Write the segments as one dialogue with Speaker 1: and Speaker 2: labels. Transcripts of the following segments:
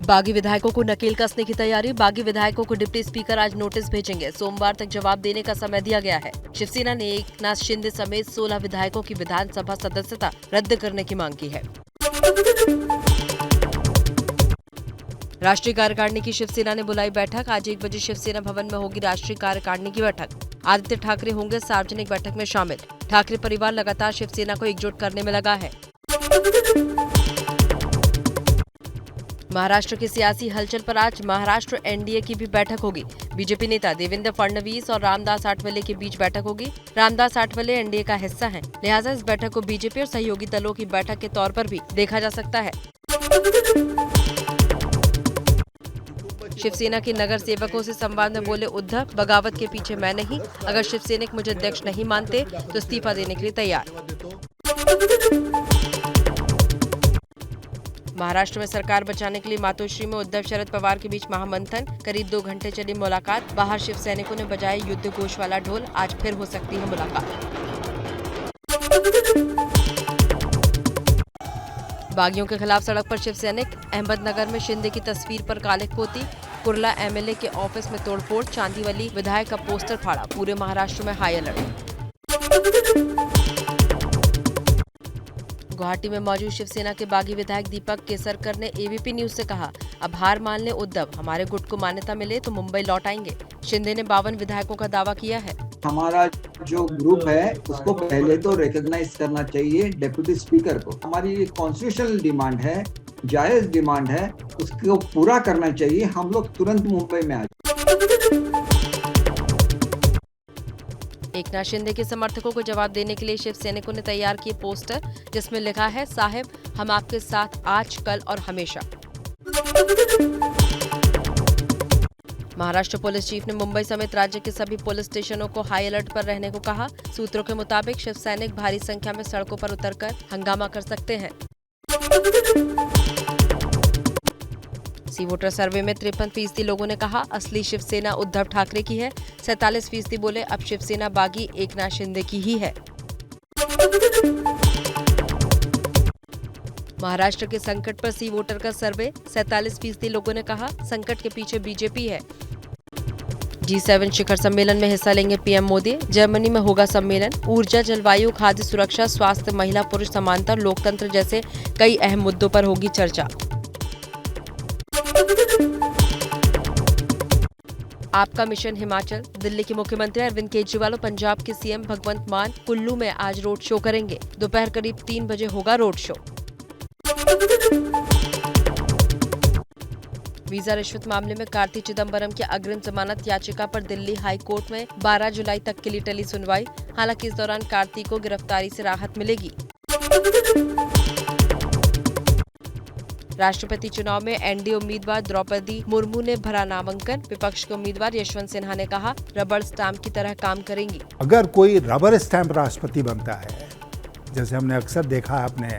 Speaker 1: बागी विधायकों को नकेल कसने की तैयारी। बागी विधायकों को डिप्टी स्पीकर आज नोटिस भेजेंगे। सोमवार तक जवाब देने का समय दिया गया है। शिवसेना ने एकनाथ शिंदे समेत 16 विधायकों की विधानसभा सदस्यता रद्द करने की मांग की है। राष्ट्रीय कार्यकारिणी की शिवसेना ने बुलाई बैठक। आज 1 बजे शिवसेना भवन में होगी राष्ट्रीय कार्यकारिणी की बैठक। आदित्य ठाकरे होंगे सार्वजनिक बैठक में शामिल। ठाकरे परिवार लगातार शिवसेना को एकजुट करने में लगा है। महाराष्ट्र की सियासी हलचल पर आज महाराष्ट्र एनडीए की भी बैठक होगी। बीजेपी नेता देवेंद्र फडणवीस और रामदास आठवले के बीच बैठक होगी। रामदास आठवले एनडीए का हिस्सा हैं, लिहाजा इस बैठक को बीजेपी और सहयोगी दलों की बैठक के तौर पर भी देखा जा सकता है। शिवसेना के नगर सेवकों से संवाद में बोले उद्धव, बगावत के पीछे मैं नहीं, अगर शिवसैनिक मुझे अध्यक्ष नहीं मानते तो इस्तीफा देने के लिए तैयार। महाराष्ट्र में सरकार बचाने के लिए मातोश्री में उद्धव शरद पवार के बीच महामंथन। करीब 2 घंटे चली मुलाकात। बाहर शिव सैनिकों ने बजाया युद्ध घोष वाला ढोल। आज फिर हो सकती है मुलाकात। बागियों के खिलाफ सड़क पर शिव सैनिक। अहमदनगर में शिंदे की तस्वीर पर काले पोती। कुर्ला एमएलए के ऑफिस में तोड़फोड़। चांदीवली विधायक का पोस्टर फाड़ा। पूरे महाराष्ट्र में हाई अलर्ट। गुवाहाटी में मौजूद शिवसेना के बागी विधायक दीपक केसरकर ने एबीपी न्यूज से कहा, अब हार मान ले उद्धव, हमारे गुट को मान्यता मिले तो मुंबई लौट आएंगे। शिंदे ने 52 विधायकों का दावा किया है।
Speaker 2: हमारा जो ग्रुप है उसको पहले तो रिकॉग्नाइज करना चाहिए डिप्टी स्पीकर को। हमारी कॉन्स्टिट्यूशनल डिमांड है, जायज डिमांड है, उसको पूरा करना चाहिए। हम लोग तुरंत मुंबई में आ जाए।
Speaker 1: एकनाथ शिंदे के समर्थकों को जवाब देने के लिए शिव सैनिकों ने तैयार किए पोस्टर, जिसमें लिखा है, साहिब हम आपके साथ आज, कल और हमेशा। महाराष्ट्र पुलिस चीफ ने मुंबई समेत राज्य के सभी पुलिस स्टेशनों को हाई अलर्ट पर रहने को कहा। सूत्रों के मुताबिक शिव सैनिक भारी संख्या में सड़कों पर उतरकर हंगामा कर सकते हैं। सी वोटर सर्वे में 53% लोगों ने कहा असली शिवसेना उद्धव ठाकरे की है। 47% बोले अब शिवसेना बागी एकनाथ शिंदे की ही है। महाराष्ट्र के संकट पर सी वोटर का सर्वे। 47% लोगों ने कहा संकट के पीछे बीजेपी है। G7 शिखर सम्मेलन में हिस्सा लेंगे पीएम मोदी। जर्मनी में होगा सम्मेलन। ऊर्जा, जलवायु, खाद्य सुरक्षा, स्वास्थ्य, महिला पुरुष समानता, लोकतंत्र जैसे कई अहम मुद्दों पर होगी चर्चा। आपका मिशन हिमाचल। दिल्ली के मुख्यमंत्री अरविंद केजरीवाल और पंजाब के सीएम भगवंत मान कुल्लू में आज रोड शो करेंगे। दोपहर करीब 3 बजे होगा रोड शो। वीजा रिश्वत मामले में कार्ति चिदम्बरम की अग्रिम जमानत याचिका पर दिल्ली हाई कोर्ट में 12 जुलाई तक के लिए टली सुनवाई। हालांकि इस दौरान कार्ति को गिरफ्तारी से राहत मिलेगी। राष्ट्रपति चुनाव में एनडीए उम्मीदवार द्रौपदी मुर्मू ने भरा नामांकन। विपक्ष के उम्मीदवार यशवंत सिन्हा ने कहा, रबड़ स्टैंप की तरह काम करेंगी।
Speaker 3: अगर कोई रबर स्टैंप राष्ट्रपति बनता है, जैसे हमने अक्सर देखा है अपने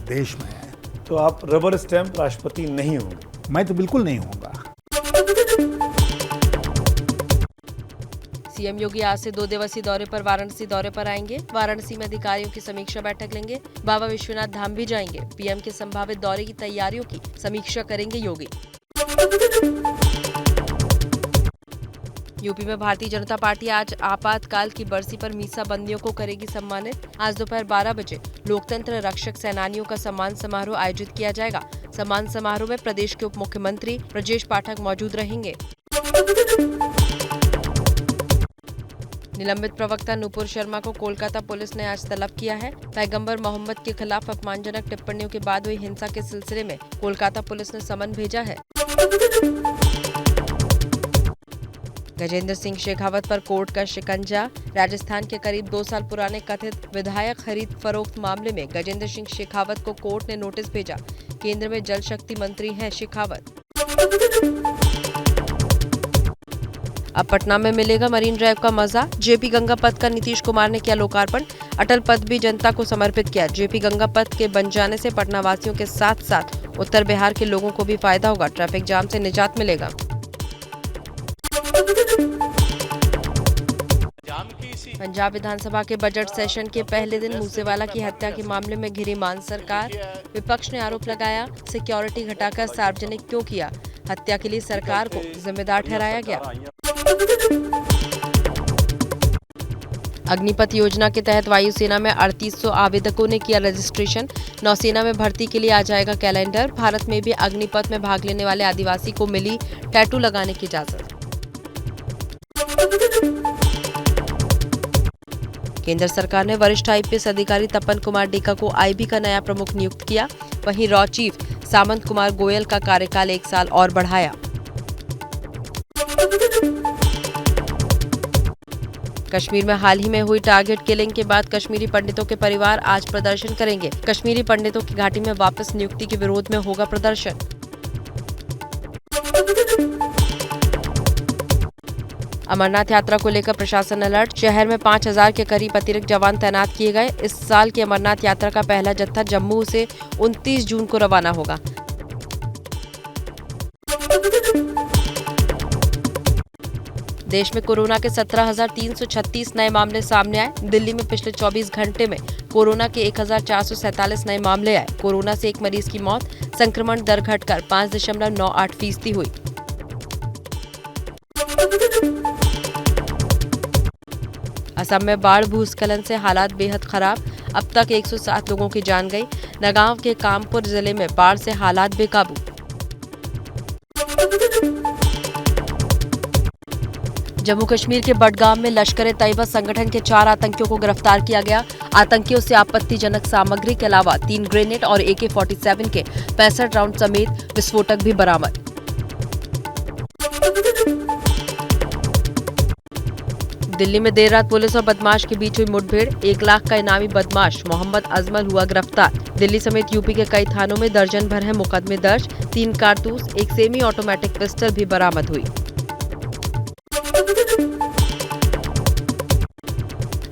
Speaker 3: देश में,
Speaker 4: तो आप रबर स्टैंप राष्ट्रपति नहीं होंगे।
Speaker 3: मैं तो बिल्कुल नहीं होऊंगा।
Speaker 1: सीएम योगी आज से 2 दिवसीय दौरे पर वाराणसी दौरे पर आएंगे। वाराणसी में अधिकारियों की समीक्षा बैठक लेंगे। बाबा विश्वनाथ धाम भी जाएंगे। पीएम के संभावित दौरे की तैयारियों की समीक्षा करेंगे योगी। यूपी में भारतीय जनता पार्टी आज आपातकाल की बरसी पर मीसा बंदियों को करेगी सम्मानित। आज दोपहर 12 बजे लोकतंत्र रक्षक सेनानियों का सम्मान समारोह आयोजित किया जाएगा। सम्मान समारोह में प्रदेश के उप मुख्यमंत्री ब्रजेश पाठक मौजूद रहेंगे। निलंबित प्रवक्ता नुपुर शर्मा को कोलकाता पुलिस ने आज तलब किया है। पैगंबर मोहम्मद के खिलाफ अपमानजनक टिप्पणियों के बाद हुई हिंसा के सिलसिले में कोलकाता पुलिस ने समन भेजा है। गजेंद्र सिंह शेखावत पर कोर्ट का शिकंजा। राजस्थान के करीब 2 साल पुराने कथित विधायक खरीद फरोख्त मामले में गजेंद्र सिंह शेखावत को कोर्ट ने नोटिस भेजा। केंद्र में जल शक्ति मंत्री हैं शेखावत। अब पटना में मिलेगा मरीन ड्राइव का मजा। जेपी गंगा पथ का नीतीश कुमार ने किया लोकार्पण। अटल पथ भी जनता को समर्पित किया। जेपी गंगा पथ के बन जाने से पटना वासियों के साथ साथ उत्तर बिहार के लोगों को भी फायदा होगा। ट्रैफिक जाम से निजात मिलेगा। पंजाब विधानसभा के बजट सेशन के पहले दिन मूसेवाला की हत्या के मामले में घिरी मान सरकार। विपक्ष ने आरोप लगाया, सिक्योरिटी घटाकर सार्वजनिक क्यों किया? हत्या के लिए सरकार को जिम्मेदार ठहराया गया। अग्निपथ योजना के तहत वायुसेना में 3800 आवेदकों ने किया रजिस्ट्रेशन। नौसेना में भर्ती के लिए आ जाएगा कैलेंडर। भारत में भी अग्निपथ में भाग लेने वाले आदिवासी को मिली टैटू लगाने की इजाजत। केंद्र सरकार ने वरिष्ठ आईपीएस अधिकारी तपन कुमार डेका को आईबी का नया प्रमुख नियुक्त किया। वहीं रॉ चीफ सामंत कुमार गोयल का कार्यकाल 1 साल और बढ़ाया। कश्मीर में हाल ही में हुई टारगेट किलिंग के बाद कश्मीरी पंडितों के परिवार आज प्रदर्शन करेंगे। कश्मीरी पंडितों की घाटी में वापस नियुक्ति के विरोध में होगा प्रदर्शन। अमरनाथ यात्रा को लेकर प्रशासन अलर्ट। शहर में 5000 के करीब अतिरिक्त जवान तैनात किए गए। इस साल की अमरनाथ यात्रा का पहला जत्था जम्मू से 29 जून को रवाना होगा। देश में कोरोना के 17,336 नए मामले सामने आए। दिल्ली में पिछले 24 घंटे में कोरोना के 1,447 नए मामले आए। कोरोना से एक मरीज की मौत। संक्रमण दर घटकर 5.98% हुई। असम में बाढ़ भूस्खलन से हालात बेहद खराब। अब तक 107 लोगों की जान गई। नगांव के कामपुर जिले में बाढ़ से हालात बेकाबू। जम्मू कश्मीर के बडगाम में लश्कर-ए-तैयबा संगठन के 4 आतंकियों को गिरफ्तार किया गया। आतंकियों से आपत्तिजनक सामग्री के अलावा 3 ग्रेनेड और AK-47 के 65 राउंड समेत विस्फोटक भी बरामद। दिल्ली में देर रात पुलिस और बदमाश के बीच हुई मुठभेड़। 1 लाख का इनामी बदमाश मोहम्मद अजमल हुआ गिरफ्तार। दिल्ली समेत यूपी के कई थानों में दर्जन भर है मुकदमे दर्ज। 3 कारतूस, एक सेमी ऑटोमेटिक पिस्टल भी बरामद हुई।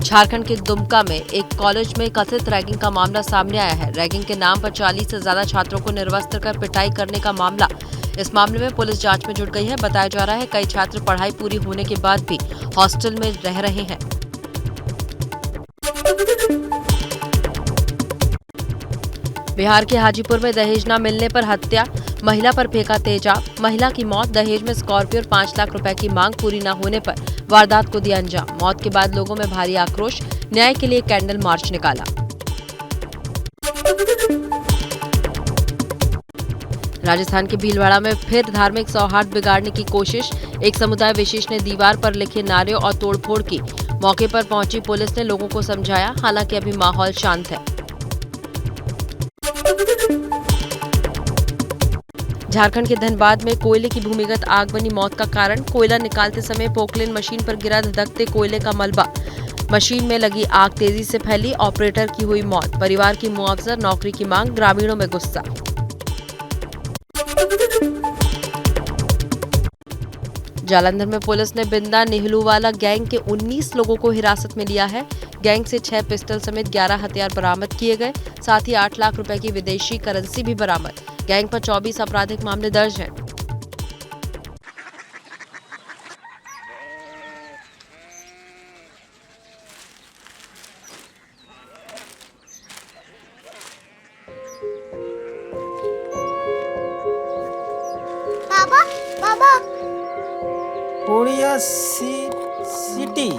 Speaker 1: झारखंड के दुमका में एक कॉलेज में कथित रैगिंग का मामला सामने आया है। रैगिंग के नाम पर 40 से ज्यादा छात्रों को निर्वस्त्र कर पिटाई करने का मामला। इस मामले में पुलिस जांच में जुट गई है। बताया जा रहा है कई छात्र पढ़ाई पूरी होने के बाद भी हॉस्टल में रह रहे हैं। बिहार के हाजीपुर में दहेज न मिलने पर हत्या। महिला पर फेंका तेजाब। महिला की मौत। दहेज में स्कॉर्पियो और 5 लाख रुपए की मांग पूरी न होने पर वारदात को दिया अंजाम। मौत के बाद लोगों में भारी आक्रोश। न्याय के लिए कैंडल मार्च निकाला। राजस्थान के भीलवाड़ा में फिर धार्मिक सौहार्द बिगाड़ने की कोशिश। एक समुदाय विशेष ने दीवार पर लिखे नारे और तोड़फोड़ की। मौके पर पहुंची पुलिस ने लोगों को समझाया। हालांकि अभी माहौल शांत है। झारखंड के धनबाद में कोयले की भूमिगत आग बनी मौत का कारण। कोयला निकालते समय पोकलेन मशीन पर गिरा धधकते कोयले का मलबा। मशीन में लगी आग तेजी से फैली। ऑपरेटर की हुई मौत। परिवार की मुआवजा, नौकरी की मांग। ग्रामीणों में गुस्सा। जालंधर में पुलिस ने बिंदा नेहलूवाला गैंग के 19 लोगों को हिरासत में लिया है। गैंग से 6 पिस्टल समेत 11 हथियार बरामद किए गए। साथ ही 8 लाख रुपए की विदेशी करेंसी भी बरामद। गैंग पर 24 आपराधिक मामले दर्ज हैं।
Speaker 5: बाबा बाबा
Speaker 6: कोरिया सिटी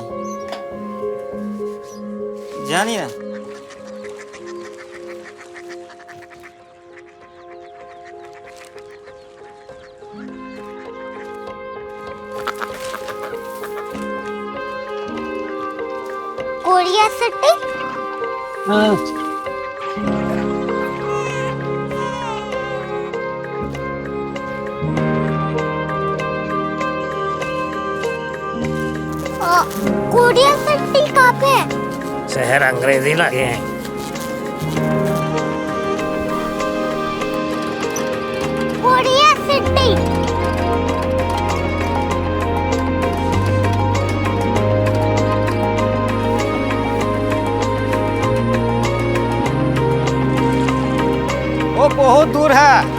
Speaker 6: जानिए
Speaker 5: कोरिया सिटी। कोरिया सिटी कहाँ पे है?
Speaker 6: शहर अंग्रेजी लगे हैं।
Speaker 5: Korea city.
Speaker 6: वो बहुत दूर है।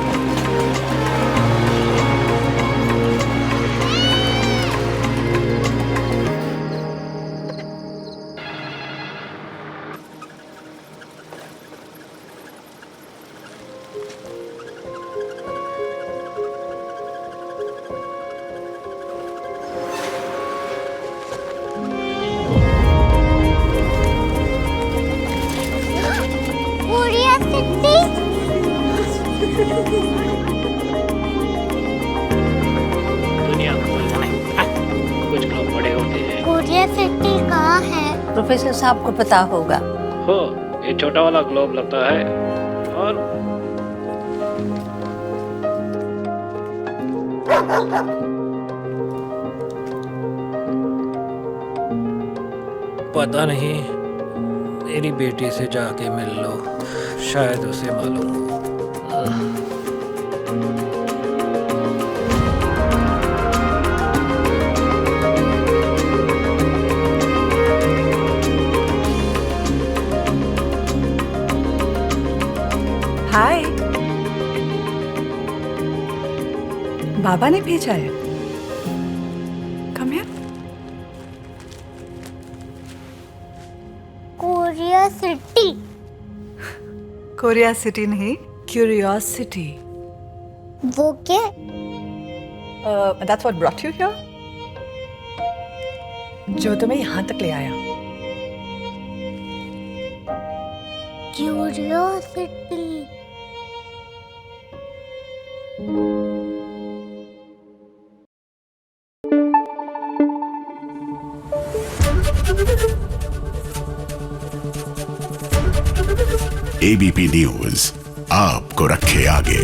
Speaker 5: सिटी
Speaker 7: दुनिया को कुछ लोग बड़े होते हैं।
Speaker 5: कोरिया सिटी कहाँ है?
Speaker 8: प्रोफेसर साहब को पता होगा।
Speaker 7: हो, ये छोटा वाला ग्लोब लगता है और पता नहीं, मेरी बेटी से जाके मिल लो, शायद उसे मालूम हो।
Speaker 9: हाय, बाबा ने भेजा है। Come here.
Speaker 5: Korea city
Speaker 9: Korea city नहीं, क्यूरियोसिटी।
Speaker 5: वो क्या?
Speaker 9: That's what brought you here, जो तुम्हें यहाँ तक ले आया।
Speaker 5: क्यूरियोसिटी।
Speaker 10: एबीपी न्यूज आपको रखे आगे।